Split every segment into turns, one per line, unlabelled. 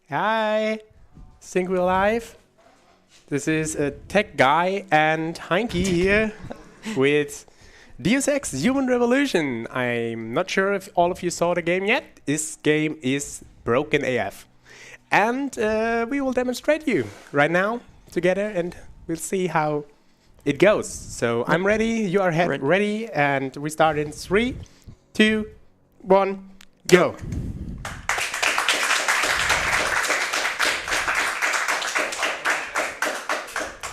Hi, think we're live. This is a tech guy and Heinki here with Deus Ex Human Revolution. I'm not sure if all of you saw the game yet. This game is broken AF. And we will demonstrate you right now together and we'll see how it goes. So I'm ready, you are ready, and we start in 3, 2, 1, go.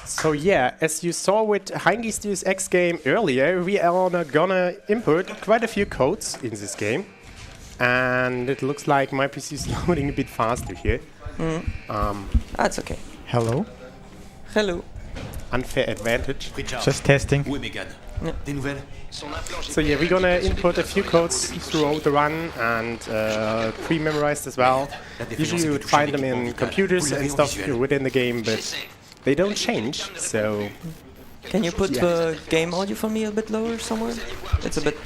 So yeah, as you saw with Heinki's Deus Ex game earlier, we are gonna input quite a few codes in this game. And it looks like my PC is loading a bit faster here.
That's okay.
Hello.
Hello.
Unfair advantage.
Just testing.
So yeah, we're gonna input a few codes throughout the run and pre-memorized as well. Usually you would find them in computers and stuff within the game, but they don't change, so...
Can you put the game audio for me a bit lower somewhere? It's a bit...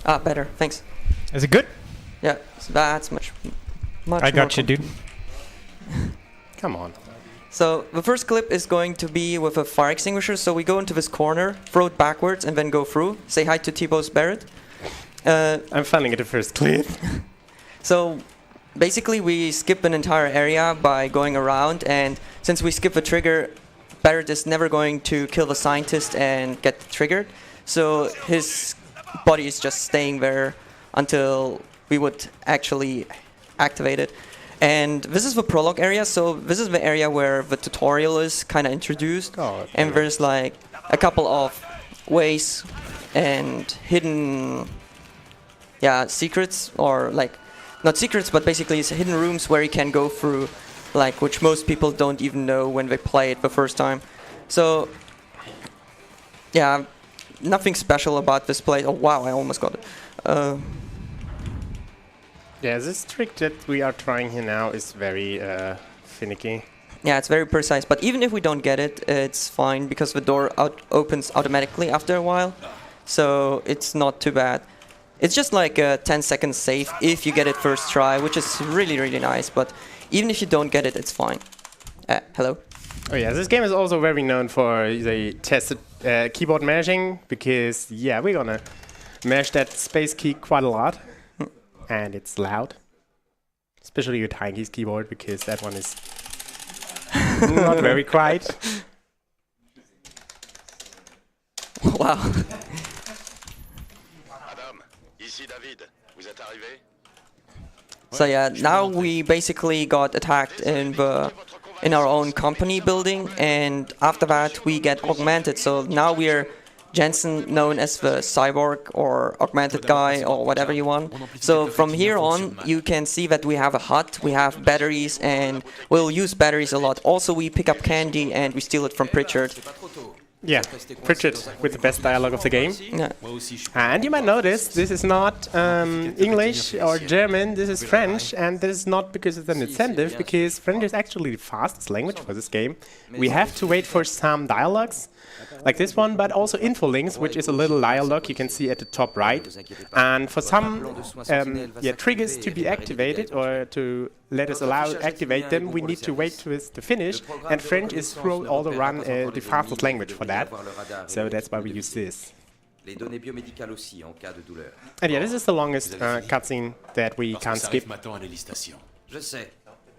Ah, better, thanks.
Is it good?
Yeah, so that's much
I got you, dude.
Come on.
So, the first clip is going to be with a fire extinguisher, so we go into this corner, throw it backwards, and then go through. Say hi to T-Bo's Barrett.
I'm finding it the first clip.
So, basically we skip an entire area by going around, and since we skip the trigger, Barrett is never going to kill the scientist and get triggered. So his body is just staying there until we would actually activate it. And this is the prologue area, so this is the area where the tutorial is kind of introduced. And there's like a couple of ways and hidden secrets, or like not secrets, but basically it's hidden rooms where you can go through, like, which most people don't even know when they play it the first time. So, yeah, nothing special about this place. Oh wow, I almost got it.
Yeah, this trick that we are trying here now is very finicky.
Yeah, it's very precise, but even if we don't get it, it's fine, because the door opens automatically after a while, so it's not too bad. It's just like a 10-second save if you get it first try, which is really, really nice. But even if you don't get it, it's fine. Hello?
Oh yeah, this game is also very known for the tested keyboard mashing, because yeah, we're gonna mash that space key quite a lot. And it's loud. Especially with Heinki's keyboard, because that one is not very quiet.
Wow. So yeah, now we basically got attacked in our own company building, and after that we get augmented. So now we're Jensen, known as the cyborg or augmented guy or whatever you want. So from here on you can see that we have a hut, we have batteries, and we'll use batteries a lot. Also we pick up candy and we steal it from Pritchard.
Yeah, Pritchard with the best dialogue of the game.
Yeah.
And you might notice this is not English or German, this is French, and this is not because it's an incentive, because French is actually the fastest language for this game. We have to wait for some dialogues, like this one, but also info links, which is a little dialogue you can see at the top right. And for some triggers to be activated, or to let us activate them, we need to wait to finish, and French is throughout all the run the fastest language for that, so that's why we use this. And yeah, this is the longest cutscene that we can't skip.
Je sais.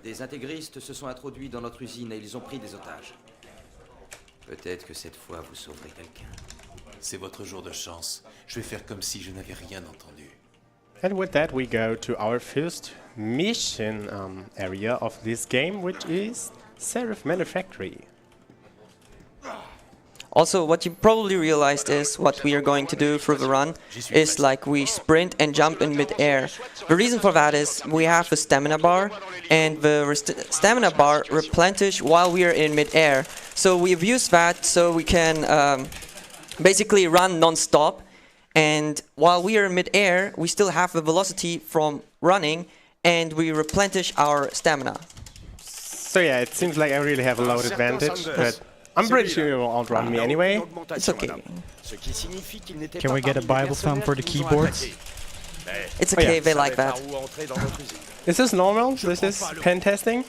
Des intégristes se sont introduits dans notre usine et ils ont pris des otages. Peut-être que cette fois vous sauverez quelqu'un.
C'est votre jour de chance. Je vais faire comme si je n'avais rien entendu.
And with that we go to our first mission area of this game, which is Seraph Manufactory.
Also, what you probably realized is what we are going to do through the run is like we sprint and jump in mid-air. The reason for that is we have the stamina bar, and the stamina bar replenish while we are in mid-air. So we've used that so we can basically run non-stop, and while we are in mid-air we still have the velocity from running, and we replenish our stamina.
So yeah, it seems like I really have a load advantage, but I'm pretty sure you will outrun me anyway.
It's okay.
Can we get a Bible thumb for the keyboards?
It's
Oh, yeah.
okay, they like that.
Is this normal? This is pen testing?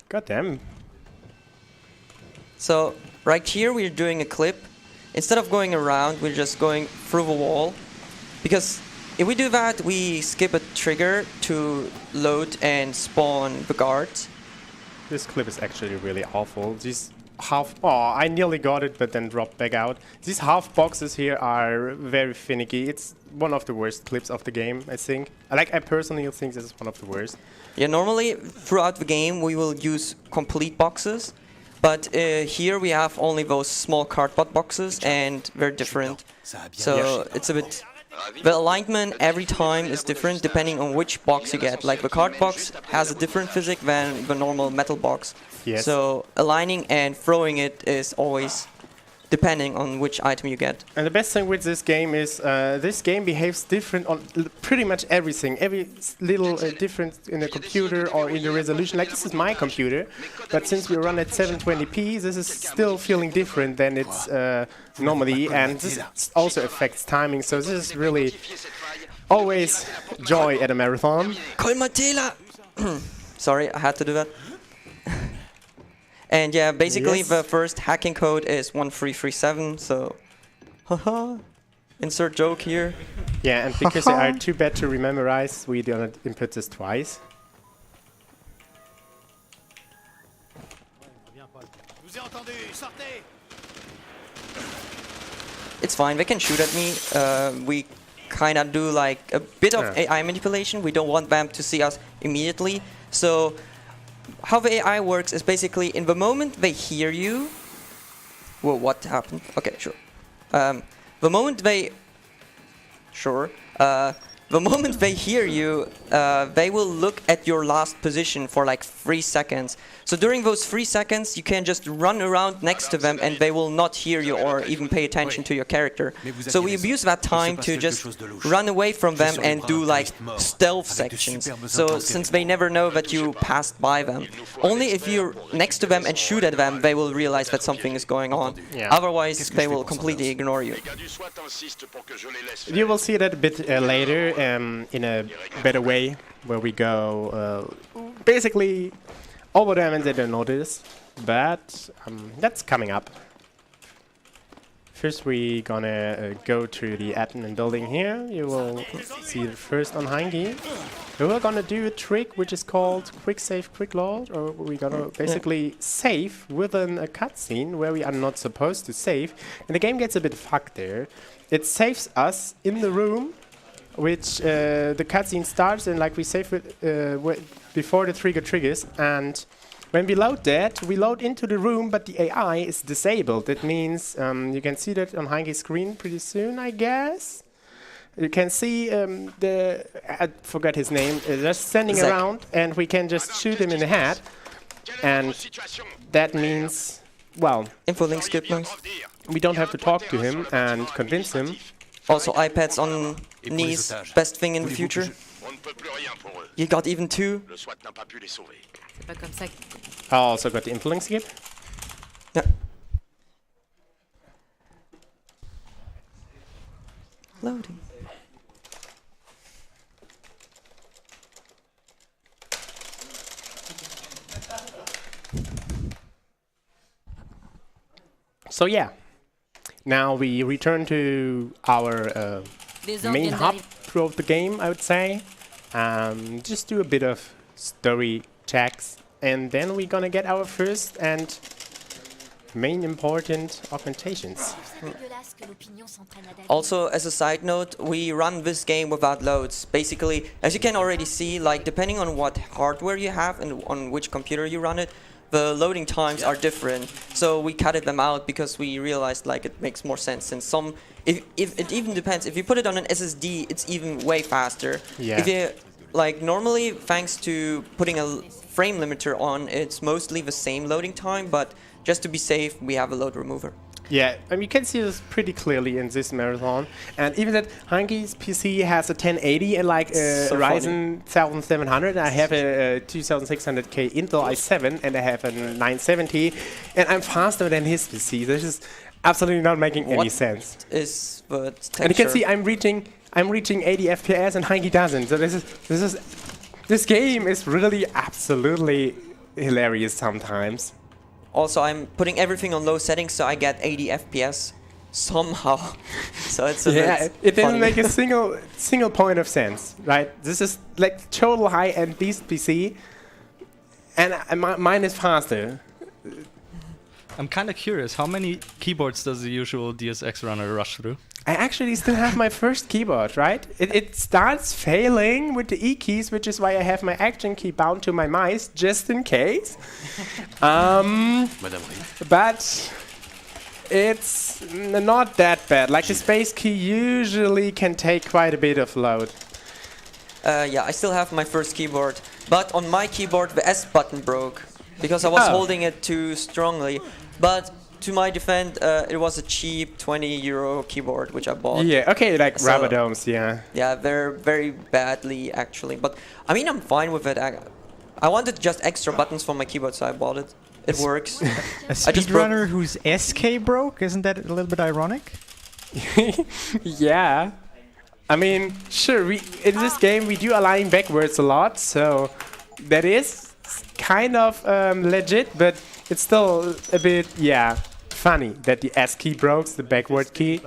God damn.
So right here we're doing a clip. Instead of going around, we're just going through the wall. Because if we do that, we skip a trigger to load and spawn the guards.
This clip is actually really awful. These half... Oh, I nearly got it, but then dropped back out. These half boxes here are very finicky. It's one of the worst clips of the game, I think. I personally think this is one of the worst.
Yeah, normally throughout the game we will use complete boxes. But here we have only those small cardboard boxes and they're different. So it's a bit... The alignment every time is different depending on which box you get. Like the card box has a different physics than the normal metal box.
Yes.
So aligning and throwing it is always depending on which item you get.
And the best thing with this game is this game behaves different on pretty much everything. Every little difference in the computer or in the resolution. Like this is my computer, but since we run at 720p, this is still feeling different than it's normally, and this also affects timing. So this is really always joy at a marathon.
Kolmatela! Sorry, I had to do that. And yeah, basically the first hacking code is 1337, so haha, insert joke here.
Yeah, and because they are too bad to memorize, we do not input this twice.
It's fine, they can shoot at me. We kind of do like a bit of AI manipulation. We don't want them to see us immediately. So how the AI works is basically in the moment they hear you. Whoa, what happened? Okay, sure. The moment they... Sure. The moment they hear you, they will look at your last position for like 3 seconds. So during those 3 seconds, you can just run around next to them and they will not hear you or even pay attention to your character. So we abuse that time to just run away from them and do like stealth sections. So since they never know that you passed by them, only if you're next to them and shoot at them, they will realize that something is going on. Otherwise, they will completely ignore you.
You will see that a bit later in a better way, where we go basically over them and they don't notice, but that's coming up. First we gonna go to the admin building here. You will see it first on Heinki. We're gonna do a trick which is called quick save quick load, or we're gonna basically save within a cutscene where we are not supposed to save, and the game gets a bit fucked there. It saves us in the room which the cutscene starts, and like we save it before the trigger triggers, and when we load that, we load into the room, but the AI is disabled. That means you can see that on Heinki's screen pretty soon, I guess. You can see I forgot his name, just standing around, and we can just shoot him in the head, and that means, well,
info link skip noise.
We don't have to talk to him and convince him.
Also iPads on knees, best thing in the future. You got even 2.
I also got the info skip.
Yeah. Loading.
So yeah. Now we return to our main hub throughout the game, I would say. Just do a bit of story checks, and then we're gonna get our first and main important augmentations.
Also, as a side note, we run this game without loads. Basically, as you can already see, like depending on what hardware you have and on which computer you run it, the loading times are different. So we cutted them out because we realized like it makes more sense. And some, if it even depends. If you put it on an SSD, it's even way faster.
Yeah.
If you like normally, thanks to putting a frame limiter on, it's mostly the same loading time. But just to be safe, we have a load remover.
Yeah, I mean, you can see this pretty clearly in this marathon. And even that Heinki's PC has a 1080 and like a Ryzen 7700. I have a 2600K Intel i7 and I have a 970. And I'm faster than his PC. This is absolutely not making any sense.
Is the texture?
And you can see I'm reaching I'm reaching 80 FPS and Heinki doesn't. So this game is really absolutely hilarious sometimes.
Also, I'm putting everything on low settings so I get 80 FPS somehow. So it's a bit
it doesn't
funny.
make a single point of sense, right? This is like total high-end beast PC, and mine is faster.
I'm kind of curious, how many keyboards does the usual Deus Ex runner rush through?
I actually still have my first keyboard, right? It starts failing with the E keys, which is why I have my action key bound to my mouse, just in case.
Madame
But it's not that bad. Like the space key usually can take quite a bit of load.
Yeah, I still have my first keyboard, but on my keyboard the S button broke because I was holding it too strongly. But to my defense, it was a cheap 20 euro keyboard which I bought.
Yeah, okay, like
So-
rubber domes, yeah.
Yeah, very badly actually. But I mean, I'm fine with it. I wanted just extra buttons for my keyboard, so I bought it. It works.
A
I just broke-
speedrunner whose SK broke? Isn't that a little bit ironic?
Yeah. I mean, sure, in this game we do align backwards a lot, so that is kind of legit, but it's still a bit, yeah, funny that the S key broke, the backward key.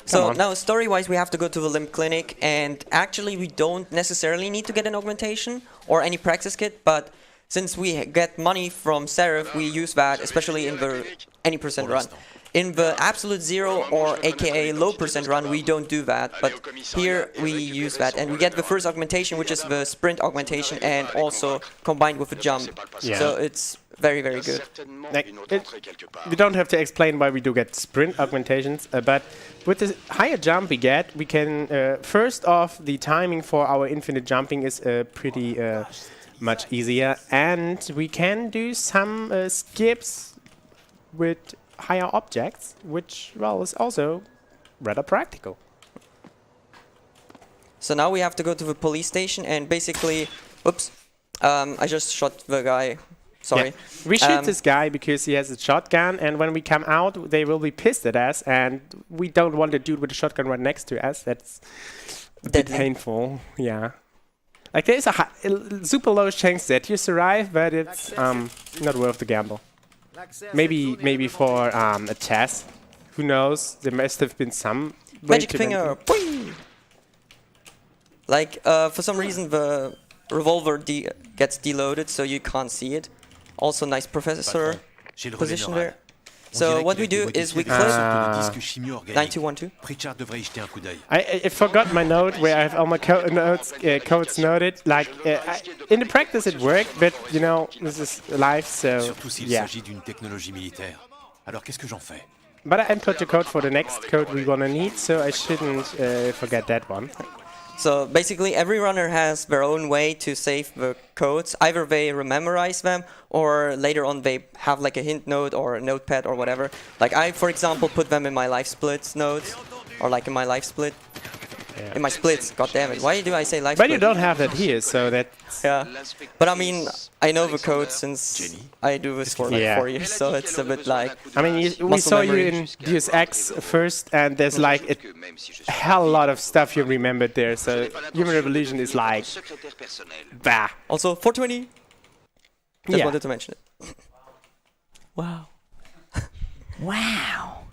So
on.
now, story-wise, we have to go to the limb clinic, and actually we don't necessarily need to get an augmentation or any praxis kit, but since we get money from Seraph, we use that, especially in the any percent run. In the absolute zero or aka low percent run, we don't do that, but here we use that, and we get the first augmentation, which is the sprint augmentation, and also combined with a jump.
Yeah.
So it's very good.
Like, we don't have to explain why we do get sprint augmentations, but with the higher jump we get, we can, first off, the timing for our infinite jumping is pretty much easier, and we can do some skips with higher objects, which, well, is also rather practical.
So now we have to go to the police station, and basically, whoops, I just shot the guy. Sorry.
Yeah. We shoot this guy because he has a shotgun, and when we come out, they will be pissed at us, and we don't want a dude with a shotgun right next to us. That's a bit
Deadly.
painful. Yeah. Like, there's a super low chance that you survive, but it's not worth the gamble. Maybe for a test. Who knows? There must have been some way
Magic
to
finger.
then-
Boing! Like, for some reason the revolver gets deloaded, so you can't see it. Also, nice professor
j'ai le relais
position
neural.
there.
On
So
dirait
what
qu'il a
we
été
do is we
modifié de
close
sorte que le disque chimio organique.
9212.
Pritchard devrait y jeter un coup d'œil.
I forgot my note where I have all my codes noted. Like, in the practice it worked, but, you know, this is live, so,
Surtout s'il
yeah.
s'agit d'une technologie militaire. Alors qu'est-ce que j'en fais?
But I input the code for the next code we're gonna need, so I shouldn't forget that one.
So basically every runner has their own way to save the codes. Either they memorize them, or later on they have like a hint note or a notepad or whatever. Like I, for example, put them in my life splits notes, or like in my life split.
Yeah.
In my splits, god damn it. Why do I say life
But
split?
you don't have that here, so that...
Yeah. But I mean, I know the code since I do this for like
Yeah.
4 years, so it's a bit like...
I mean, we
Muscle
saw
memory.
you in Deus Ex first, and there's like a hell lot of stuff you remembered there, so Human Revolution is like... Bah.
Also, 420! Just
Yeah.
wanted to mention it. Wow.
Wow.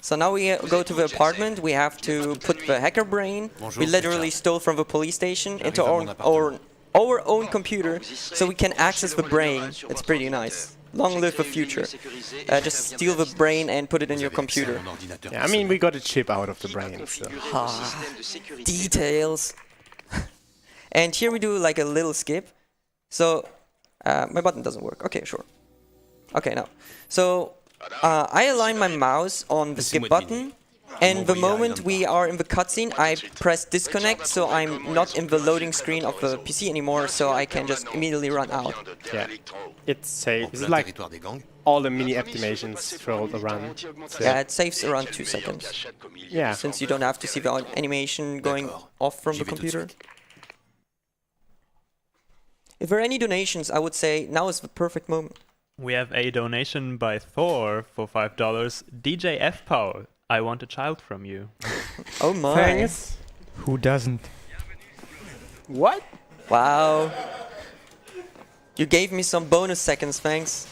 So now we go to the apartment, we have to put the hacker brain we literally stole from the police station into our own computer, so we can access the brain. It's pretty nice. Long live the future. Just steal the brain and put it in your computer.
Mon ordinateur
Yeah, I mean, we got a chip out of the brain, so...
Details. And here we do like a little skip. So, my button doesn't work. Okay, sure. Okay, now. So, I align my mouse on the skip button, and the moment we are in the cutscene, I press disconnect, so I'm not in the loading screen of the PC anymore, so I can just immediately run out.
Yeah. It's safe.
En
It's
plein
like
territoire des gangs.
all the mini animations throughout the run. So,
Yeah, it saves around 2 seconds,
yeah.
since you don't have to see the animation going off from the computer. If there are any donations, I would say now is the perfect moment.
We have a donation by Thor for $5. DJ FPaul, I want a child from you.
Oh my.
Thanks.
Who doesn't?
What?
Wow. You gave me some bonus seconds, thanks.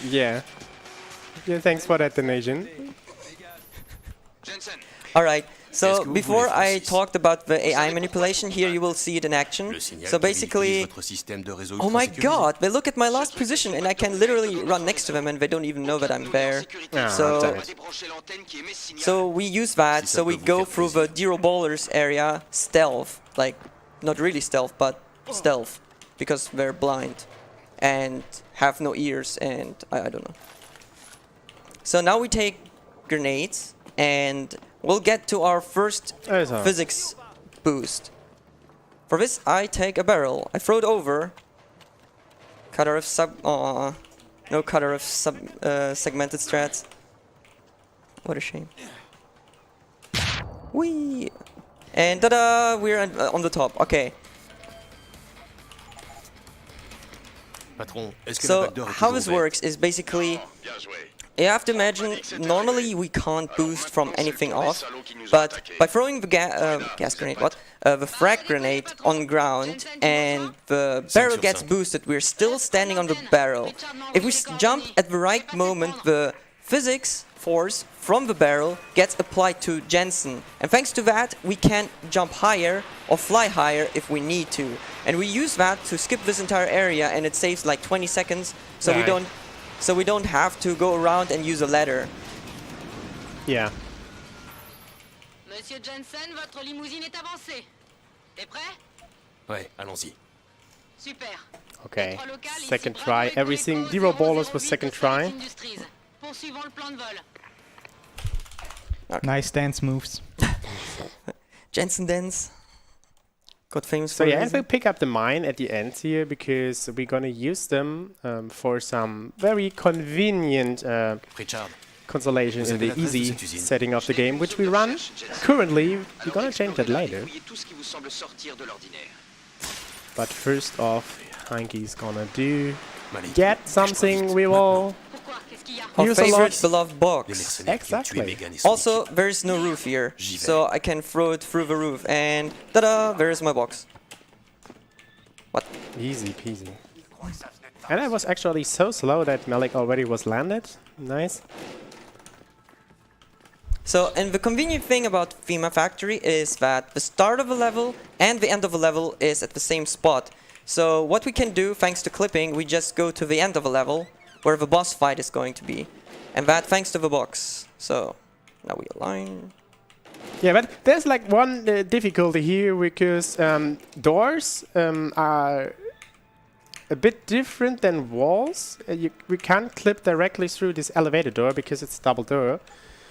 Yeah. Yeah, thanks for that donation.
Alright, so before I talked about the AI manipulation, here you will see it in action. So basically, oh my god, they look at my last position and I can literally run next to them and they don't even know that I'm there. So we use that, so we go through the Zero Bowlers area stealth, like not really stealth, but stealth, because they're blind and have no ears and I don't know. So now we take grenades and we'll get to our first physics boost. For this, I take a barrel. I throw it over. Cutter of no cutter of segmented strats. What a shame. Whee! And ta-da! We're on the top. Okay. So how this works is basically, you have to imagine, normally we can't boost from anything off, but by throwing the gas grenade, the frag grenade on ground and the barrel gets boosted, we're still standing on the barrel. If we jump at the right moment, the physics force from the barrel gets applied to Jensen, and thanks to that we can jump higher or fly higher if we need to, and we use that to skip this entire area, and it saves like 20 seconds, so we don't have to go around and use a ladder.
Yeah.
Monsieur Jensen, votre limousine est avancée. T'es prêt?
Ouais, allons-y.
Super.
Okay. Second try. Everything. Zero Ballers was second try.
Poursuivons le plan de vol.
Nice dance moves.
Jensen dance. Got famous
So
for
yeah, and
reason.
we pick up the mine at the end here because we're gonna use them for some very convenient consolation in the easy setting of the game, which we run currently. We're gonna change that later. But first off, Heinki's gonna get something we will
Our
use a
favorite
lot.
beloved box.
Exactly.
Also, there is no roof here, so I can throw it through the roof, and ta-da! There is my box. What?
Easy peasy. And I was actually so slow that Malik already was landed. Nice.
So, and the convenient thing about FEMA Factory is that the start of a level and the end of a level is at the same spot. So what we can do, thanks to clipping, we just go to the end of a level, where the boss fight is going to be. And that thanks to the box. So, now we align.
Yeah, but there's like one difficulty here because doors are a bit different than walls. We can't clip directly through this elevator door because it's double door.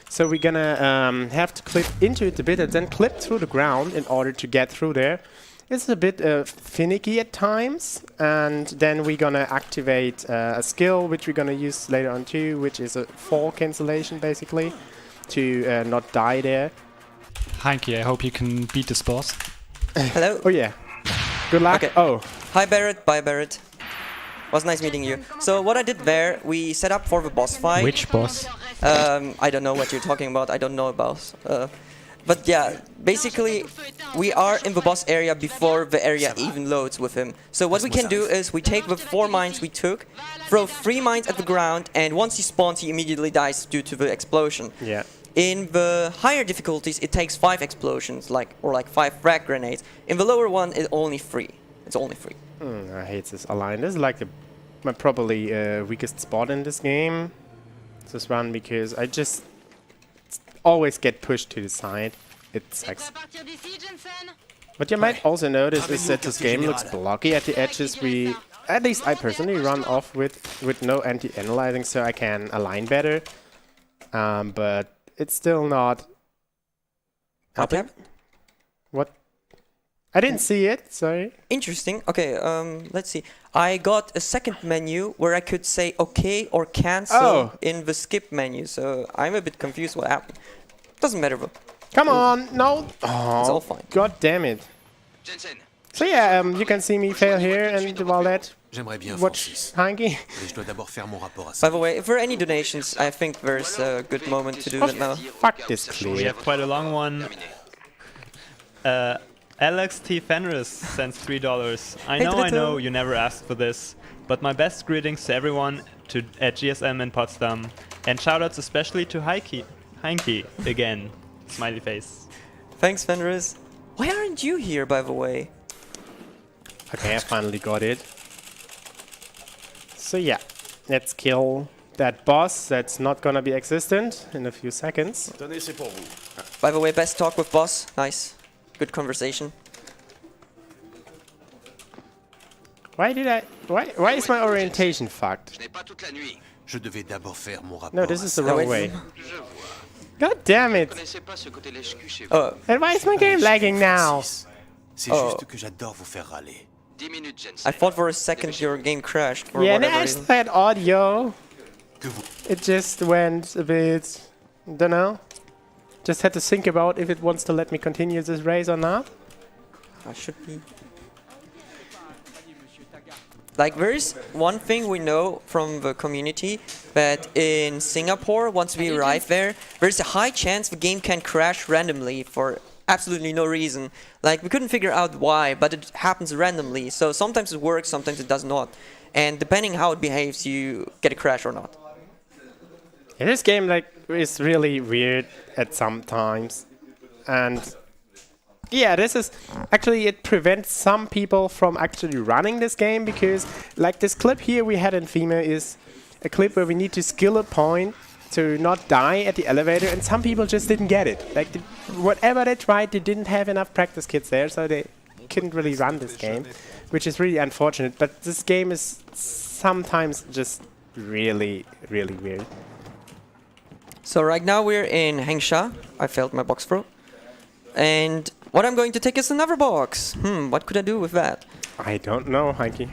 So we're gonna have to clip into it a bit and then clip through the ground in order to get through there. It's a bit finicky at times, and then we're gonna activate a skill which we're gonna use later on too, which is a fall cancellation basically, to not die there.
Heinki, I hope you can beat this boss.
Hello?
Oh yeah. Good luck.
Okay.
Oh.
Hi Barrett, bye Barrett. Was nice meeting you. So what I did there, we set up for the boss fight.
Which boss?
I don't know what you're talking about, I don't know about. But yeah, basically, we are in the boss area before the area even loads with him. So what we can do is we take the 4 mines we took, throw 3 mines at the ground, and once he spawns, he immediately dies due to the explosion.
Yeah.
In the higher difficulties, it takes 5 explosions, or 5 frag grenades. In the lower one, it's only 3. It's only 3.
I hate this align. This is like my probably weakest spot in this game. This run because I just always get pushed to the side. It sucks. What you might also notice is that this game looks blocky at the edges. At least I personally run off with no anti-analyzing, so I can align better. But it's still not helping. What? I didn't see it, sorry.
Interesting. Okay, let's see. I got a second menu where I could say OK or cancel in the skip menu, so I'm a bit confused what happened. Doesn't matter though.
Come on, no. Oh,
it's all fine.
God damn it.
Jensen,
So yeah, you can see me fail here, and while that,
J'aimerais bien,
watch
Francis.
Heinki.
Mais je dois d'abord faire mon rapport à
By
ça.
the way, if there are any donations, I think there's a good moment to do it now.
Fuck this
We
clear.
have quite a long one. Alex T. Fenris sends $3. I know, you never asked for this, but my best greetings to everyone at GSM in Potsdam, and shoutouts especially to Heinki again. Smiley face.
Thanks, Fenris. Why aren't you here, by the way?
Okay, I finally got it. So yeah, let's kill that boss that's not gonna be existent in a few seconds.
By the way, best talk with boss. Nice. Good conversation.
Why is my orientation fucked?
Je devais d'abord faire mon rapport.
No, this is the
Oh,
wrong
wait.
way. God damn it!
Oh,
And why is my game lagging now?
Francis, c'est
Oh.
juste que j'adore vous faire râler.
I thought for a second your game crashed for
Yeah, and
whatever
as
reason.
that audio,
Que vous...
it just went a bit, dunno. Just had to think about if it wants to let me continue this race or not.
I should be. Like, there is one thing we know from the community, that in Singapore, once we arrive there, there's a high chance the game can crash randomly for absolutely no reason. Like, we couldn't figure out why, but it happens randomly. So sometimes it works, sometimes it does not. And depending how it behaves, you get a crash or not.
Yeah, this game is really weird at some times, and yeah, this is actually, it prevents some people from actually running this game, because like this clip here we had in FEMA is a clip where we need to skill a point to not die at the elevator, and some people just didn't get it. Like whatever they tried, they didn't have enough practice kits there, so they couldn't really run this game, which is really unfortunate. But this game is sometimes just really, really weird.
So right now we're in Hengsha. I failed my box throw. And what I'm going to take is another box. What could I do with that?
I don't know, Heinki.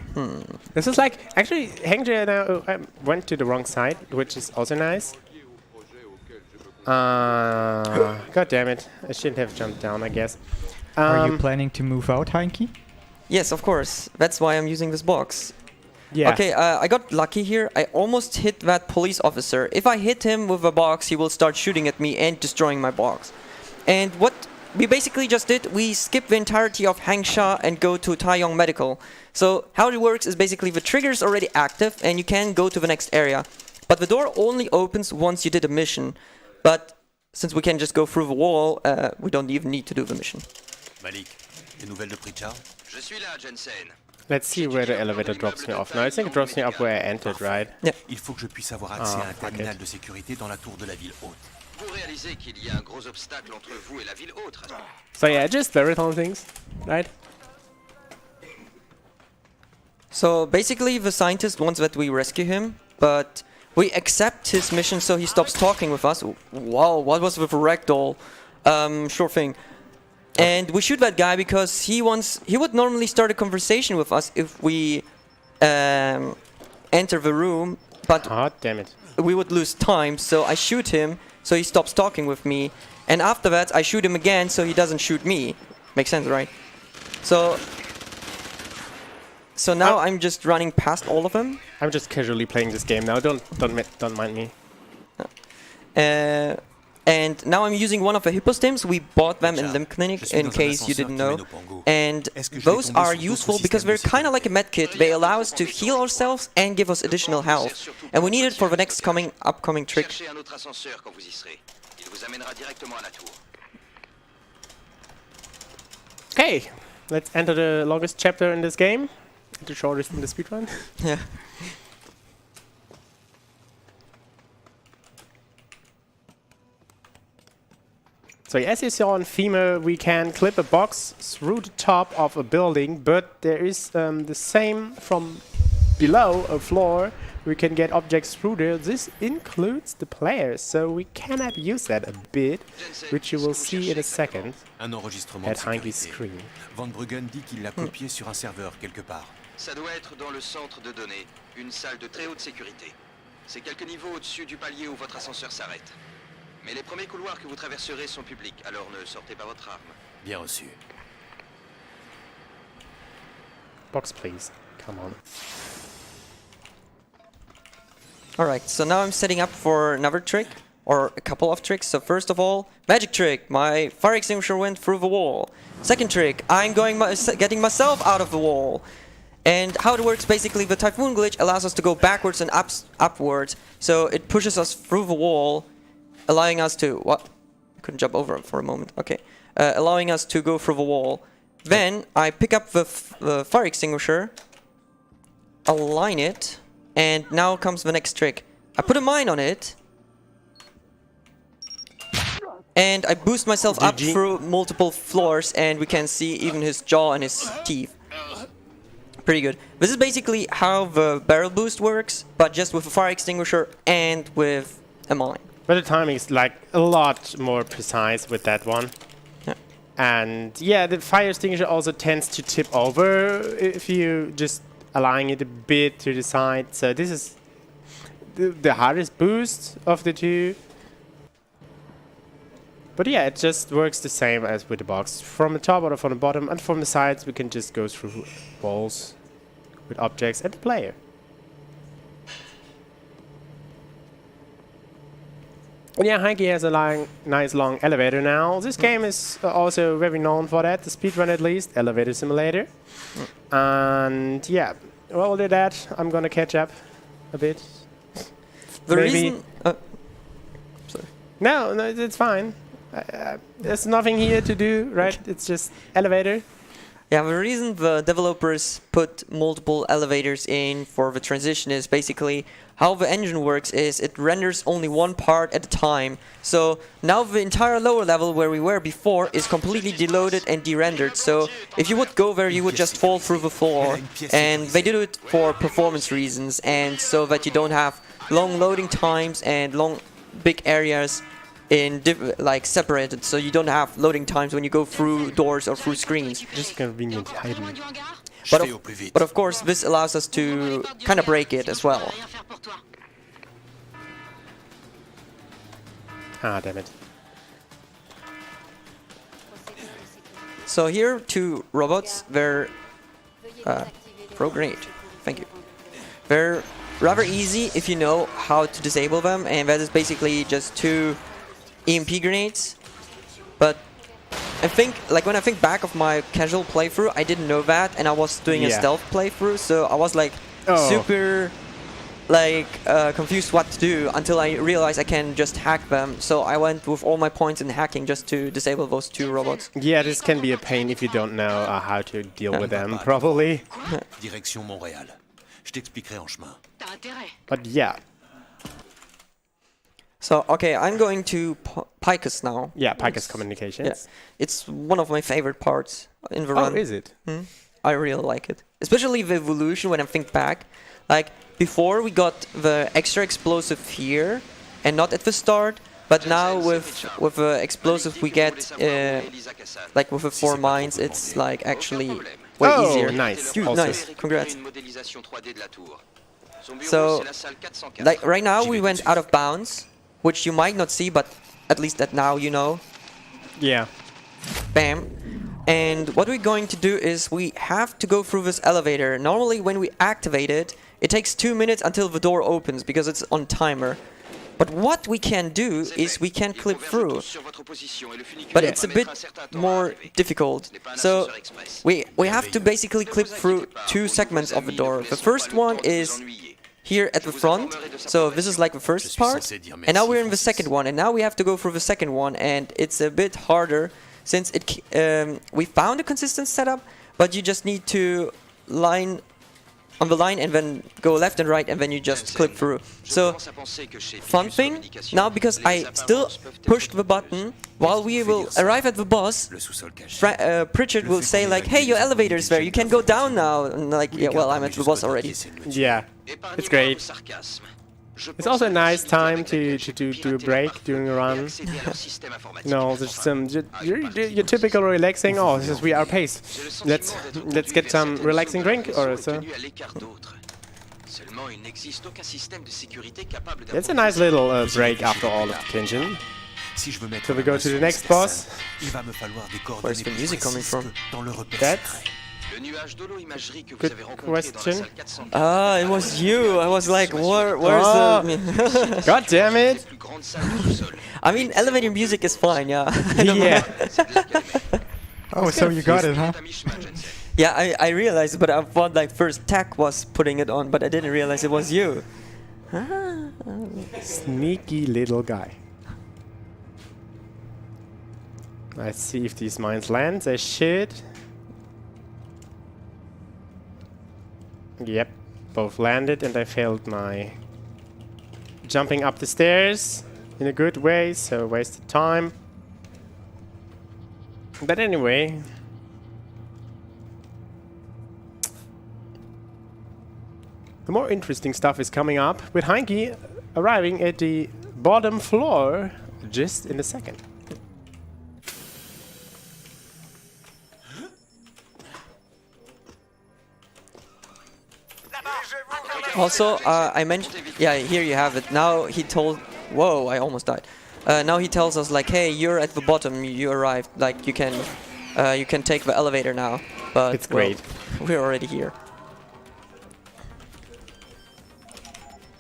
This is like, actually, Hengja now went to the wrong side, which is also nice. God damn it. I shouldn't have jumped down, I guess.
Are you planning to move out, Heinki?
Yes, of course. That's why I'm using this box.
Yeah.
Okay, I got lucky here. I almost hit that police officer. If I hit him with a box, he will start shooting at me and destroying my box. And what we basically just did, we skip the entirety of Hengsha and go to Taeyong Medical. So how it works is basically the trigger is already active and you can go to the next area. But the door only opens once you did a mission. But since we can just go through the wall, we don't even need to do the mission.
Malik, des nouvelles de Pritchard?
Je suis là, Jensen.
Let's see where the elevator drops me off. Now, I think it drops me up where I entered, right?
Yeah.
Il faut que je puisse avoir accès à un
fuck
terminal
it.
de sécurité dans la tour de la ville haute.
Vous réalisez qu'il y a un gros obstacle entre vous et la ville haute.
So yeah, just marathon things, right?
So basically the scientist wants that we rescue him, but we accept his mission so he stops talking with us. Wow, what was with ragdoll? Sure thing. And we shoot that guy because he would normally start a conversation with us if we enter the room, but
Oh, damn it.
we would lose time, so I shoot him so he stops talking with me, and after that I shoot him again so he doesn't shoot me. Makes sense, right? So now I'm just running past all of them.
I'm just casually playing this game now. Don't mind me.
And now I'm using one of the hippostims. We bought them in Limb Clinic, in case you didn't know. And those are useful because they're kind of like a medkit. They allow us to heal ourselves and give us additional health. And we need it for the next upcoming trick.
Cherchez un autre ascenseur quand vous y serez. Il vous amènera directement à la tour.
Okay, let's enter the longest chapter in this game. The shortest in the speedrun.
Yeah.
So as you saw in FEMA, we can clip a box through the top of a building, but there is the same from below a floor. We can get objects through there. This includes the players, so we can abuse that a bit, which you will see in a second
Un enregistrement
at
de
Heinki's
sécurité.
screen.
Van Bruggen dit qu'il l'a copié sur un serveur quelque part.
Ça doit être dans le centre de données, une salle de très haute sécurité. C'est quelques niveaux au-dessus du palier où votre ascenseur s'arrête. Mais les premiers couloirs que vous traverserez sont publics, alors ne sortez pas votre arme.
Bien reçu.
Box, please. Come on.
Alright, so now I'm setting up for another trick, or a couple of tricks. So first of all, magic trick, my fire extinguisher went through the wall. Second trick, I'm getting myself out of the wall. And how it works, basically, the Typhoon glitch allows us to go backwards and upwards. So it pushes us through the wall, allowing us to... What? I couldn't jump over it for a moment. Okay. Allowing us to go through the wall. Then I pick up the fire extinguisher, align it, and now comes the next trick. I put a mine on it, and I boost myself up through multiple floors, and we can see even his jaw and his teeth. Pretty good. This is basically how the barrel boost works, but just with a fire extinguisher and with a mine.
But the timing is like a lot more precise with that one.
Yeah.
And yeah, the fire extinguisher also tends to tip over if you just align it a bit to the side. So this is the hardest boost of the two. But yeah, it just works the same as with the box. From the top or from the bottom, and from the sides we can just go through walls with objects and the player. And yeah, Heinki has a nice long elevator now. This game is also very known for that, the speedrun at least, elevator simulator. And yeah, well with that, I'm gonna catch up a bit.
The
Maybe
reason... sorry.
No, it's fine. There's nothing here to do, right? It's just elevator.
Yeah, the reason the developers put multiple elevators in for the transition is basically how the engine works is it renders only one part at a time. So now the entire lower level where we were before is completely deloaded and de-rendered. So if you would go there, you would just fall through the floor. And they did it for performance reasons, and so that you don't have long loading times and long big areas in like separated, so you don't have loading times when you go through doors or through screens.
Just convenient hiding.
But of course, this allows us to kind of break it as well.
Ah, damn it.
So here, two robots. They're throw grenade. Thank you. They're rather easy if you know how to disable them, and that is basically just two EMP grenades. But I think, like when I think back of my casual playthrough, I didn't know that, and I was doing a stealth playthrough, so I was like super like confused what to do until I realized I can just hack them. So I went with all my points in hacking just to disable those two robots.
Yeah, this can be a pain if you don't know how to deal with them properly.
Direction Montréal. Je t'expliquerai en chemin.
But yeah.
So, okay, I'm going to Picus now.
Yeah, Picus Communications.
Yeah. It's one of my favorite parts in the run.
Oh, is it?
I really like it. Especially the evolution when I think back. Like, before we got the extra explosive here, and not at the start, but now with the explosive we get, like with the 4 mines, it's like actually way easier.
Nice.
Dude, nice. Congrats. So, like right now we went out of bounds, which you might not see, but at least that now you know.
Yeah.
Bam. And what we're going to do is we have to go through this elevator. Normally when we activate it, it takes 2 minutes until the door opens because it's on timer. But what we can do is we can clip through. But it's a bit more difficult. So we have to basically clip through 2 segments of the door. The first one is here at the front, so this is like the first part, and now we're in the second one, and now we have to go through the second one, and it's a bit harder since it we found a consistent setup, but you just need to line on the line and then go left and right, and then you just clip through. So, fun thing, now because I still pushed the button, while we will arrive at the boss, Pritchard will say like, hey, your elevator is there, you can go down now, and like, yeah, well, I'm at the boss already.
Yeah, it's great. It's also a nice time to do a break during a run. No, there's some your typical relaxing. Oh, this is we are pace. Let's get some relaxing drink or so. It's a nice little break after all of the tension. So we go to the next boss.
Where's the music coming from?
That's Good question.
Ah, it was you. I was like, where's the...
God damn it!
I mean, elevator music is fine, yeah.
Yeah.
Oh, so you got it, huh?
Yeah, I realized, but I thought like first Tech was putting it on, but I didn't realize it was you.
Sneaky little guy. Let's see if these mines land. They should. Yep, both landed, and I failed my jumping up the stairs in a good way, so wasted time. But anyway, the more interesting stuff is coming up with Heinki arriving at the bottom floor just in a second.
Also, I mentioned, yeah, here you have it. Now he told, whoa, I almost died. Now he tells us like, hey, you're at the bottom, you arrived. Like you can take the elevator now. But
it's great.
Well, we're already here.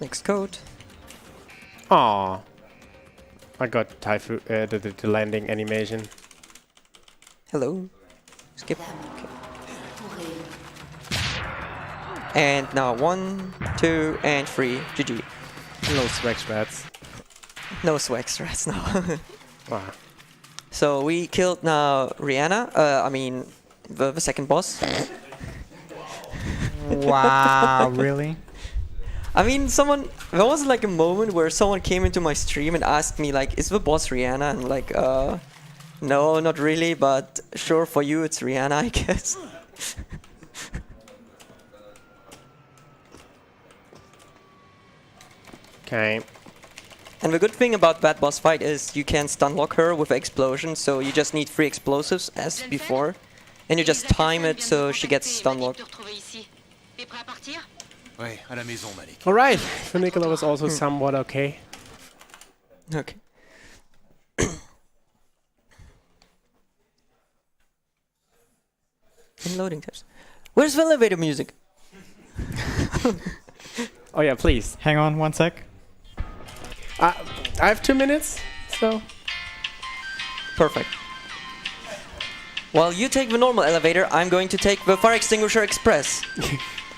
Next code.
Aww. I got typhoon, the landing animation.
Hello. Skip. Okay. And now 1, 2, and 3. GG.
No swag strats.
No swag strats now.
Wow.
So we killed now Rihanna. I mean, the second boss.
Wow, really?
I mean, there was like a moment where someone came into my stream and asked me like, is the boss Rihanna? And like, no, not really, but sure, for you it's Rihanna, I guess.
Okay.
And the good thing about that boss fight is you can stun lock her with explosion, so you just need 3 explosives as before. And you just time it so she gets stun locked.
Alright, so Nicola was also somewhat okay.
Okay. And loading times. Where's the elevator music?
Oh yeah, please.
Hang on 1 sec.
I have 2 minutes, so...
Perfect. While you take the normal elevator, I'm going to take the fire extinguisher express.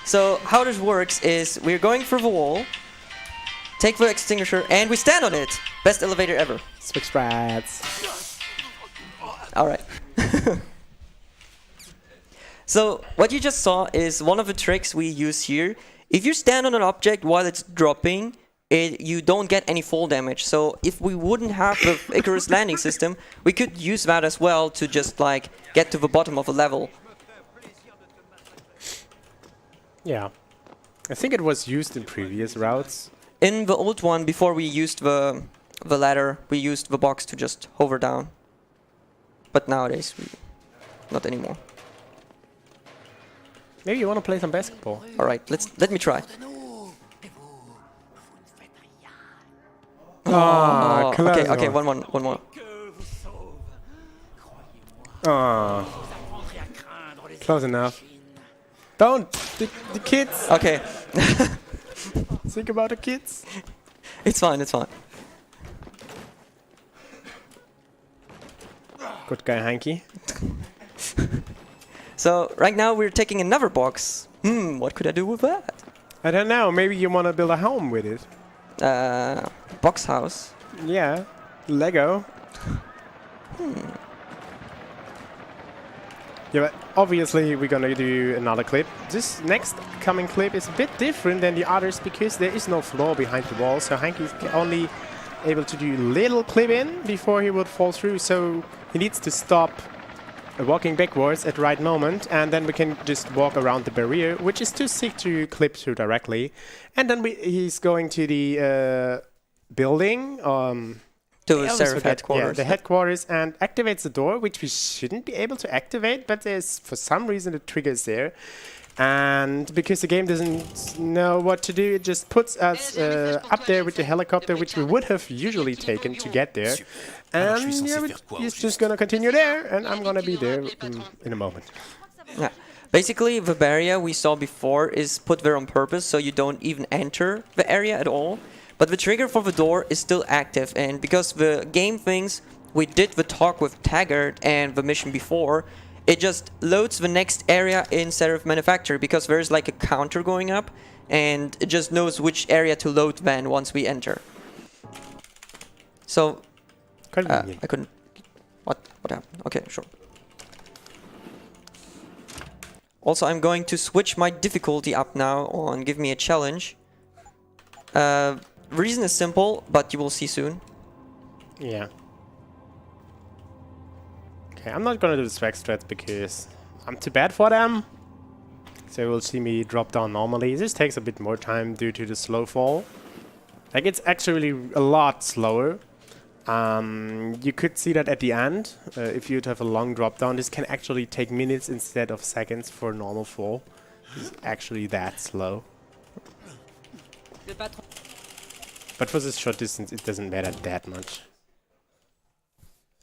So how this works is we're going through the wall, take the extinguisher, and we stand on it. Best elevator ever.
Switch strats.
Alright. So what you just saw is one of the tricks we use here. If you stand on an object while it's dropping, you don't get any fall damage. So if we wouldn't have the Icarus landing system, we could use that as well to just like get to the bottom of a level.
Yeah. I think it was used in previous routes.
In the old one, before we used the ladder, we used the box to just hover down. But nowadays, not anymore.
Maybe you want to play some basketball.
Alright, let me try.
Oh,
okay, one more.
Oh. Close enough. Don't! The kids!
Okay.
Think about the kids.
It's fine, it's fine.
Good guy, Heinki.
So, right now we're taking another box. What could I do with that?
I don't know, maybe you want to build a home with it.
Box house.
Yeah, Lego. Yeah, but obviously we're gonna do another clip. This next coming clip is a bit different than the others because there is no floor behind the wall, so Heinki is only able to do little clip in before he would fall through, so he needs to stop walking backwards at the right moment, and then we can just walk around the barrier, which is too sick to clip through directly. And then he's going to the building,
to the Seraph headquarters.
Yeah, the headquarters, and activates the door, which we shouldn't be able to activate, but there's, for some reason, the trigger is there. And because the game doesn't know what to do, it just puts us up there with the helicopter, which we would have usually taken to get there. And yeah, it's just gonna continue there, and I'm gonna be there in a moment.
Yeah. Basically, the barrier we saw before is put there on purpose, so you don't even enter the area at all. But the trigger for the door is still active, and because the game thinks we did the talk with Taggart and the mission before, it just loads the next area instead of manufacturer, because there's like a counter going up, and it just knows which area to load then once we enter. So, I couldn't... What happened? Okay, sure. Also, I'm going to switch my difficulty up now on Give Me a Challenge. The reason is simple, but you will see soon.
Yeah. Okay, I'm not gonna do the swag strats because I'm too bad for them. So you will see me drop down normally. This takes a bit more time due to the slow fall. Like, it's actually a lot slower. You could see that at the end. If you'd have a long drop down, this can actually take minutes instead of seconds for a normal fall. It's actually that slow. But for this short distance, it doesn't matter that much.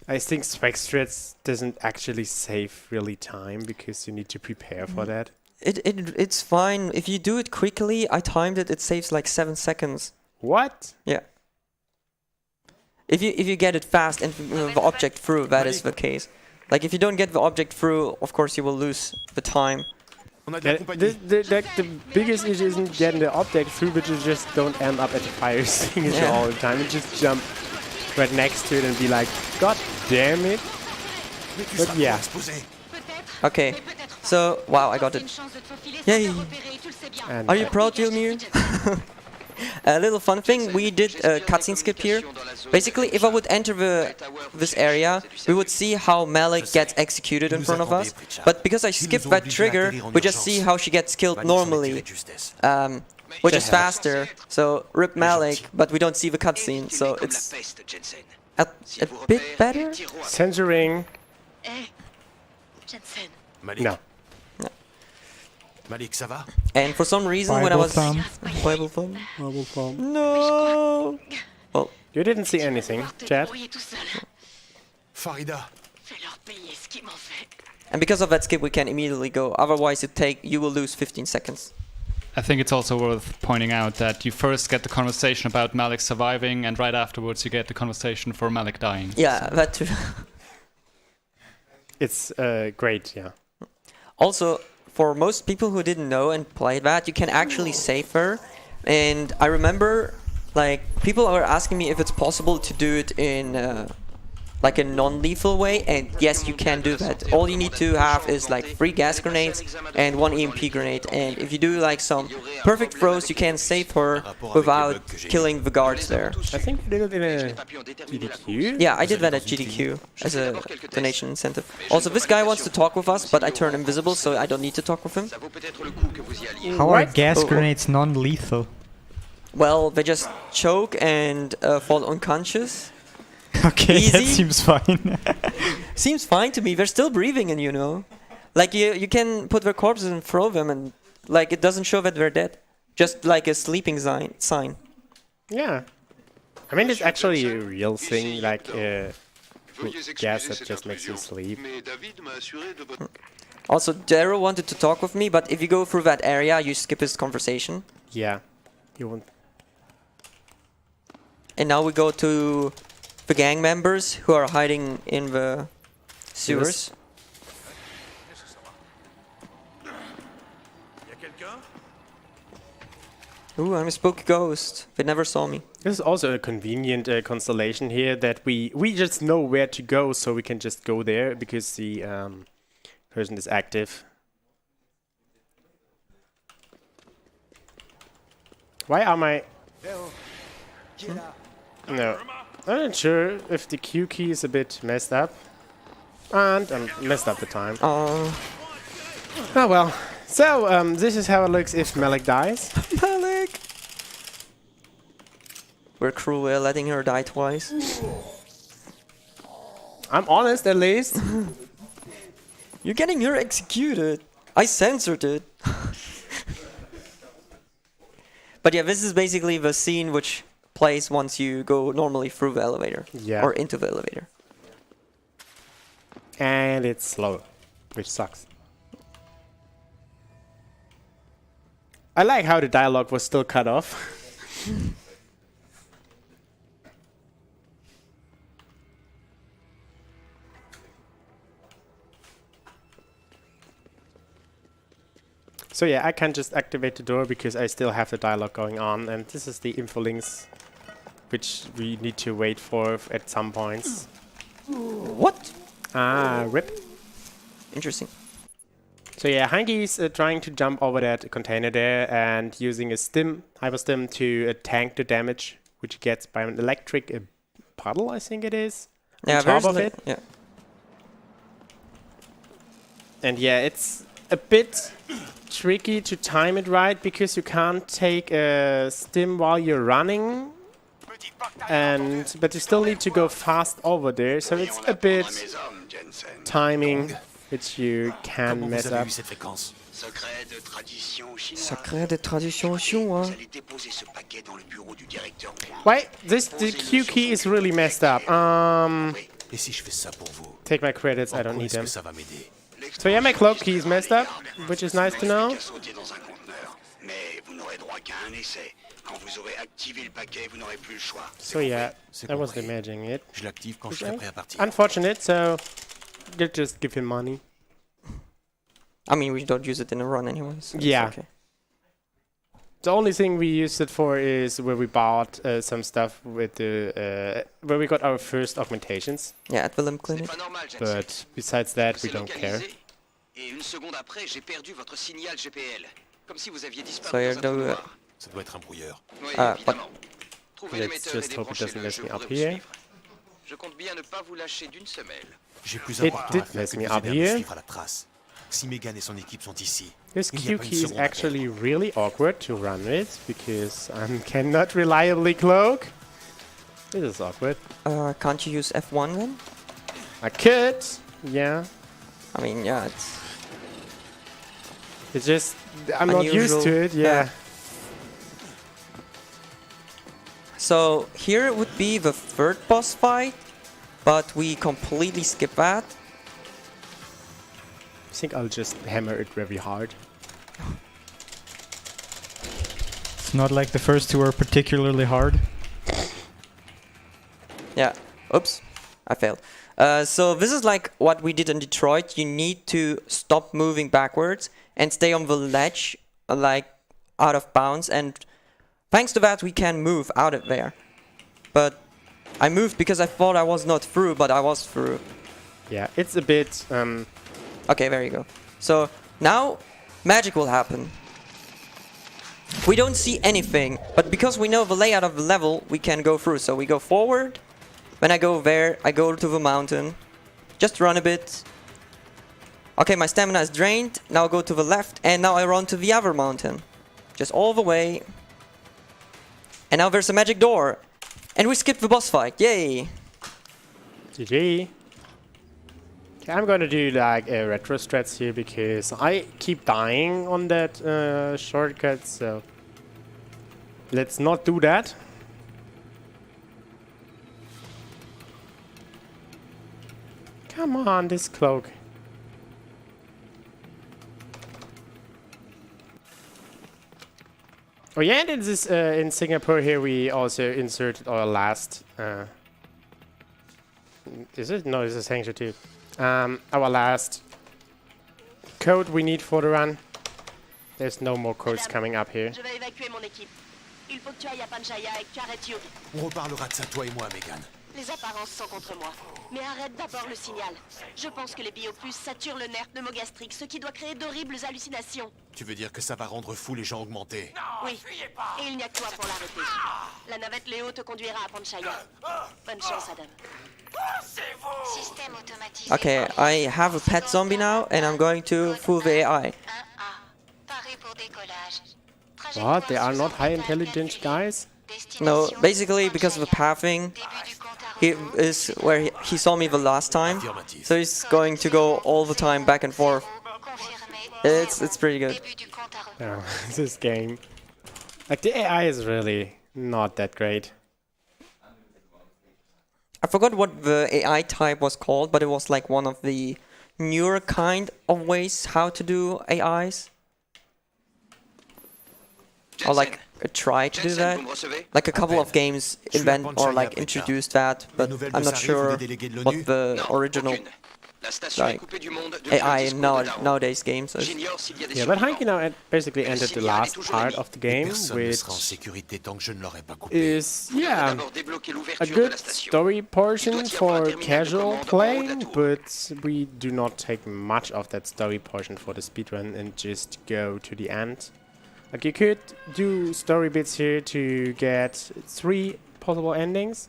I think swag strats doesn't actually save really time because you need to prepare for that.
It's fine. If you do it quickly, I timed it, it saves like 7 seconds.
What?
Yeah. If you get it fast and the object through, that is the case. Like, if you don't get the object through, of course you will lose the time.
The biggest issue isn't getting the object through, but you just don't end up at the fire extinguisher all the time. You just jump right next to it and be like, God damn it. But yeah.
Okay, so, wow, I got it. Yay!
And
Are you proud, Yilmir? A little fun thing, we did a cutscene skip here. Basically, if I would enter this area, we would see how Malik gets executed in front of us. But because I skipped that trigger, we just see how she gets killed normally, which is faster. So, rip Malik, but we don't see the cutscene, so it's a bit better.
Censoring. No.
Malik, ça va?
And for some reason, when I was... Bible thumb? No! Well,
you didn't see anything, chat.
Farida.
And because of that skip, we can immediately go. Otherwise, you will lose 15 seconds.
I think it's also worth pointing out that you first get the conversation about Malik surviving, and right afterwards you get the conversation for Malik dying.
Yeah,
so.
that too.
It's great, yeah.
Also, for most people who didn't know and play that, you can actually save her. And I remember, like, people are asking me if it's possible to do it in like a non-lethal way, and yes, you can do that. All you need to have is like 3 gas grenades and 1 EMP grenade, and if you do like some perfect throws, you can save her without killing the guards there.
I think you did it in a GDQ?
Yeah, I did that at GDQ as a donation incentive. Also, this guy wants to talk with us, but I turn invisible, so I don't need to talk with him.
How are gas grenades non-lethal?
Well, they just choke and fall unconscious.
Okay,
Easy.
that seems fine.
Seems fine to me. They're still breathing, and you know, like you can put their corpses and throw them, and like it doesn't show that they're dead. Just like a sleeping sign.
Yeah. I mean, it's actually a real thing, like gas that just makes you sleep.
Also, Daryl wanted to talk with me, but if you go through that area, you skip his conversation.
Yeah. You won't.
And now we go to the gang members who are hiding in the sewers. Ooh, I'm a spooky ghost. They never saw me.
This is also a convenient constellation here that we just know where to go, so we can just go there because the person is active. Why are my... No. I'm not sure if the Q key is a bit messed up. And I messed up the time. Oh well. So, this is how it looks if Malik dies.
Malik! We're cruel, we're letting her die twice.
I'm honest, at least.
You're getting her executed. I censored it. But yeah, this is basically the scene which plays once you go normally through the elevator.
Yeah.
Or into the elevator.
And it's slow, which sucks. I like how the dialogue was still cut off. So yeah, I can't just activate the door because I still have the dialogue going on, and this is the info links which we need to wait for at some points.
What?
Ah, rip.
Interesting.
So yeah, Heinki is trying to jump over that container there and using a hyper stim to tank the damage which he gets by an electric puddle, I think it is.
Yeah,
on top of
very
it.
yeah.
And yeah, it's a bit tricky to time it right because you can't take a stim while you're running, but you still need to go fast over there, so it's a bit timing which you can mess up.
Secret de tradition chinois.
Wait, the Q key is really messed up. Take my credits, I don't need them. So yeah, my cloak key is messed up, which is nice to know. So yeah, I was imagining it. Unfortunate, so you just give him money.
I mean, we don't use it in a run anyways. So
yeah.
Okay.
The only thing we used it for is where we bought some stuff with the where we got our first augmentations.
Yeah, at the limb clinic.
But besides that, we don't care.
So you're the...
Let's just hope it doesn't mess me up here. It did mess me up here. This Q key is actually really awkward to run with because I cannot reliably cloak. This is awkward.
Can't you use F1 then?
I could, yeah.
I mean, yeah,
it's just I'm not used to it, yeah.
So here it would be the third boss fight, but we completely skip that.
I think I'll just hammer it very hard.
It's not like the first two are particularly hard.
Yeah. Oops. I failed. So this is like what we did in Detroit. You need to stop moving backwards and stay on the ledge, like out of bounds. And thanks to that, we can move out of there. But I moved because I thought I was not through, but I was through.
Yeah, it's a bit...
Okay, there you go. So now magic will happen. We don't see anything, but because we know the layout of the level, we can go through. So we go forward. When I go there, I go to the mountain. Just run a bit. Okay, my stamina is drained. Now I go to the left, and now I run to the other mountain. Just all the way. And now there's a magic door. And we skip the boss fight. Yay!
GG. Okay, I'm gonna do like a retro strats here because I keep dying on that shortcut, so let's not do that. Come on, this cloak. Oh yeah, this is in Singapore here we also inserted our last... is it? No, this is Hangzhou too. Our last code we need for the run. There's no more codes coming up here.
Je vais évacuer mon équipe. Il faut que tu ailles à Panchaya et que tu arrêtes Yogi.
On reparlera de ça, toi et moi, Megan.
Les apparences sont contre moi. Mais arrête d'abord le signal. Je pense que les biopuces saturent le nerf pneumogastrique, ce qui doit créer d'horribles hallucinations.
Tu veux dire que ça va rendre fou les gens augmentés?
Oui, et il n'y a que toi pour l'arrêter. La navette Léo te conduira à Panchaya. Bonne chance, Adam.
Okay, I have a pet zombie now, and I'm going to fool the AI.
What? They are not high intelligence guys?
No, basically because of the pathing, he is where he saw me the last time, so he's going to go all the time back and forth. It's pretty good.
Yeah, this game. Like the AI is really not that great.
I forgot what the AI type was called, but it was like one of the newer kind of ways how to do AIs. or like try to do that. Like a couple of games invent or like introduced that, but I'm not sure what the original like AI nowadays games is.
Yeah, but Heinki now basically entered the last part of the game, which is, yeah, a good story portion for casual play, but we do not take much of that story portion for the speedrun and just go to the end. Like, you could do story bits here to get 3 possible endings,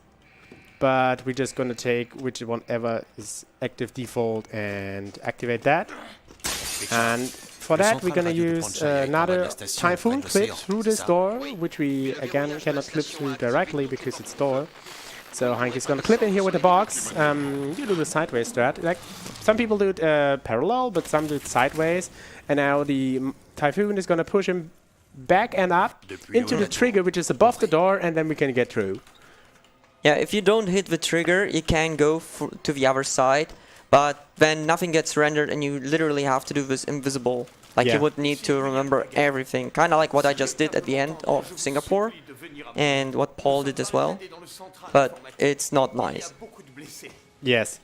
but we're just gonna take whichever is active default and activate that. And for that, we're gonna use another Typhoon clip through this door, which we again cannot clip through directly because it's door. So Heinki's gonna clip in here with the box. You do the sideways strat. Like, some people do it parallel, but some do it sideways. And now the Typhoon is gonna push him back and up into the trigger, which is above the door, and then we can get through.
Yeah, if you don't hit the trigger, you can go to the other side, but then nothing gets rendered and you literally have to do this invisible. Like, you would need to remember everything. Kind of like what I just did at the end of Singapore, and what Paul did as well. But it's not nice.
Yes.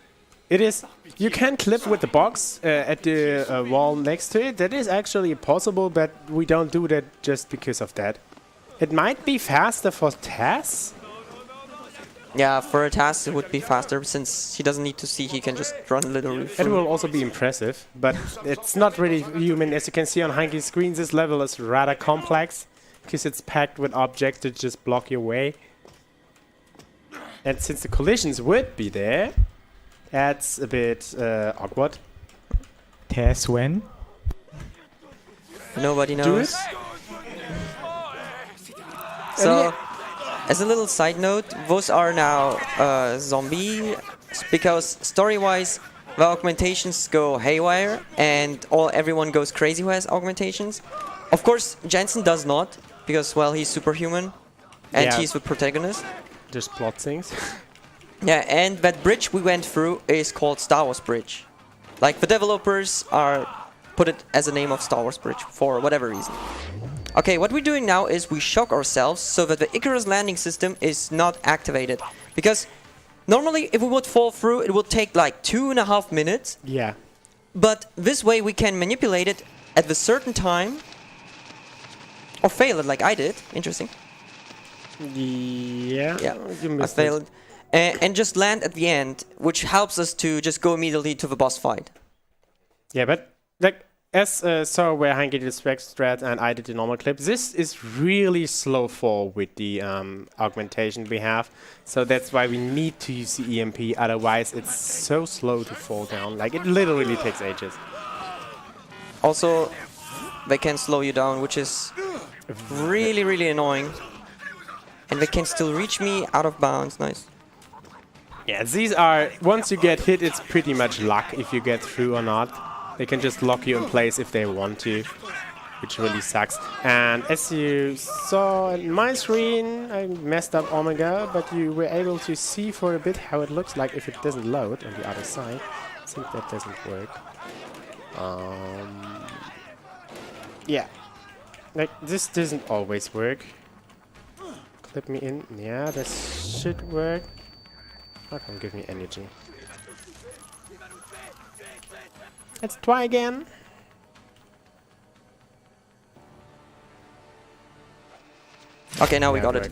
It is. You can clip with the box at the wall next to it. That is actually possible, but we don't do that just because of that. It might be faster for Taz.
Yeah, for a task it would be faster, since he doesn't need to see, he can just run literally through.
It will also be impressive, but it's not really human. As you can see on Heinki's screen, this level is rather complex, because it's packed with objects that just block your way. And since the collisions would be there, that's a bit awkward.
Test when?
Nobody knows. So, as a little side note, those are now zombie, because story-wise, the augmentations go haywire, and everyone goes crazy who has augmentations. Of course, Jensen does not, because, well, he's superhuman, and he's the protagonist.
Just plot things.
Yeah, and that bridge we went through is called Star Wars Bridge. Like, the developers put it as a name of Star Wars Bridge for whatever reason. Okay, what we're doing now is we shock ourselves so that the Icarus landing system is not activated. Because normally if we would fall through, it would take like 2.5 minutes.
Yeah.
But this way we can manipulate it at a certain time. Or fail it like I did. Interesting.
Yeah. You
I
missed
failed. And just land at the end, which helps us to just go immediately to the boss fight.
Yeah, but like, as so where Heinki did the spec strat and I did the normal clip, this is really slow fall with the augmentation we have. So that's why we need to use the EMP, otherwise it's so slow to fall down. Like, it literally takes ages.
Also, they can slow you down, which is really, really annoying. And they can still reach me out of bounds. Nice.
Yeah, these are, once you get hit, it's pretty much luck if you get through or not. They can just lock you in place if they want to, which really sucks. And as you saw in my screen, I messed up Omega, but you were able to see for a bit how it looks like if it doesn't load on the other side. I think that doesn't work. Yeah. Like, this doesn't always work. Clip me in. Yeah, that should work. That can give me energy. Let's try again.
Okay, now we got it.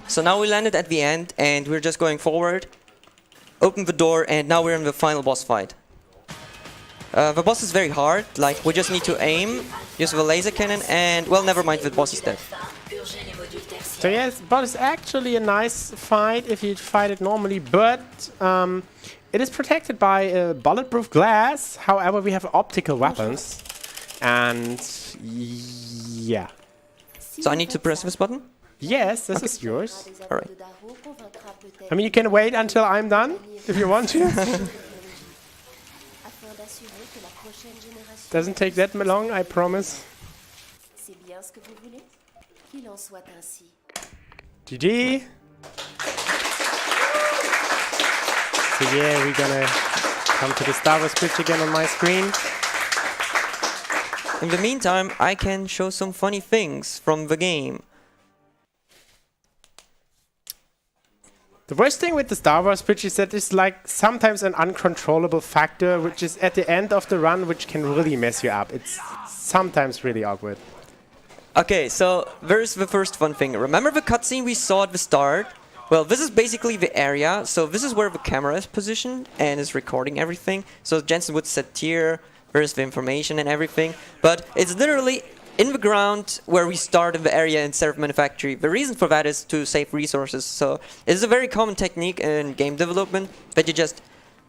So now we landed at the end, and we're just going forward. Open the door, and now we're in the final boss fight. The boss is very hard. Like, we just need to aim, use the laser cannon, and, well, never mind, the boss is dead.
So yes, but it's actually a nice fight if you fight it normally, but it is protected by bulletproof glass. However, we have optical weapons, and yeah.
So I need to press this button?
Yes, this is yours.
Alright.
I mean, you can wait until I'm done, if you want to. Doesn't take that long, I promise. GG! So yeah, we're gonna come to the Star Wars Bridge again on my screen.
in the meantime, I can show some funny things from the game.
The worst thing with the Star Wars bridge is that it's like sometimes an uncontrollable factor, which is at the end of the run, which can really mess you up. It's sometimes really awkward.
Okay, so there's the first fun thing. Remember the cutscene we saw at the start? Well, this is basically the area. So this is where the camera is positioned and is recording everything. So Jensen would set here, there's the information and everything. But it's literally in the ground where we start in the area instead of manufacturing. The reason for that is to save resources. So it's a very common technique in game development that you just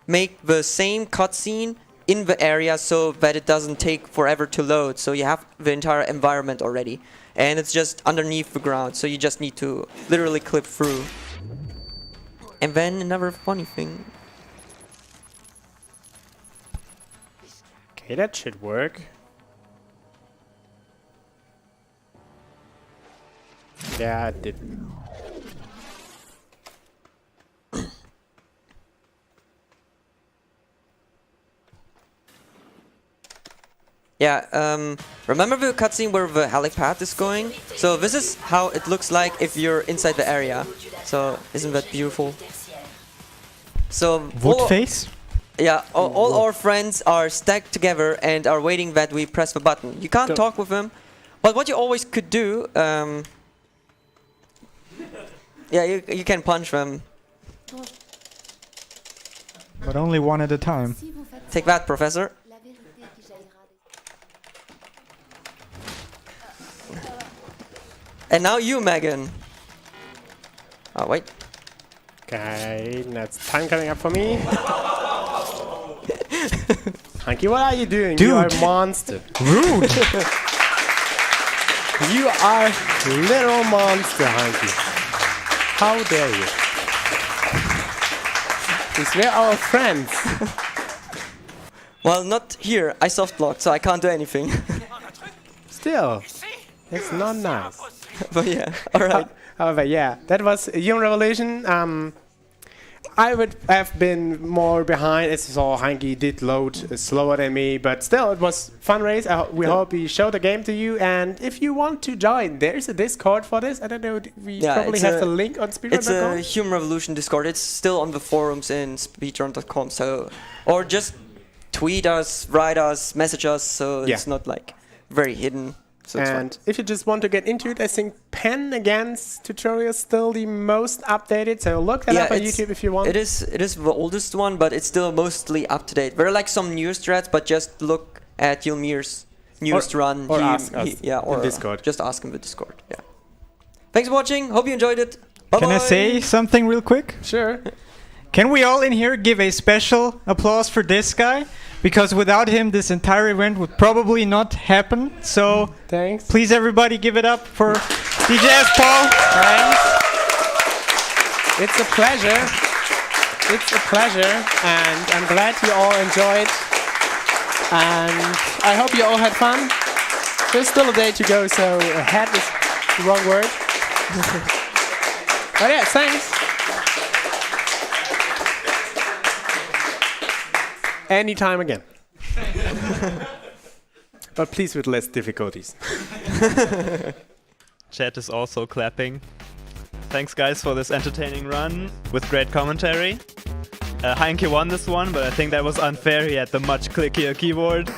make the same cutscene in the area so that it doesn't take forever to load. So you have the entire environment already. And it's just underneath the ground. So you just need to literally clip through. And then another funny thing.
Okay, that should work. Yeah, it did.
Yeah, remember the cutscene where the helipad is going? So this is how it looks like if you're inside the area. So isn't that beautiful? So
Wood face?
Yeah, all our friends are stacked together and are waiting that we press the button. You can't talk with them, but what you always could do, yeah, you can punch them.
But only one at a time.
Take that, Professor. And now you, Megan. Oh, wait.
Okay, that's time coming up for me. Heinki, what are you doing?
Dude.
You are a monster.
Rude!
You are a literal monster, Heinki. How dare you? These were our friends.
Well, not here. I soft blocked, so I can't do anything.
Still, it's not nice.
But yeah, alright.
However, yeah, that was Human Revolution. I would have been more behind as you saw Heinki did load slower than me, but still it was fun race. We hope we showed the game to you, and if you want to join, there's a Discord for this. I don't know, we probably have the link on speedrun.com.
It's a Human Revolution Discord. It's still on the forums in speedrun.com, so or just tweet us, write us, message us, so it's not like very hidden. So
and if you just want to get into it, I think Pen Against tutorial is still the most updated, so look that up on YouTube if you want.
It is the oldest one, but it's still mostly up to date. There are like some news threads, but just look at Yilmir's news run.
Or ask us
or
in Discord.
Just ask him in Discord. Yeah. Thanks for watching. Hope you enjoyed it. Bye-bye.
Can I say something real quick?
Sure.
Can we all in here give a special applause for this guy? Because without him, this entire event would probably not happen. So,
thanks.
Please, everybody, give it up for DJ FPaul.
Thanks. It's a pleasure. It's a pleasure, and I'm glad you all enjoyed. And I hope you all had fun. There's still a day to go, so ahead is the wrong word. But yeah, thanks. Anytime again. But please with less difficulties.
Chat is also clapping. Thanks guys for this entertaining run with great commentary. Heinki won this one, but I think that was unfair. He had the much clickier keyboard.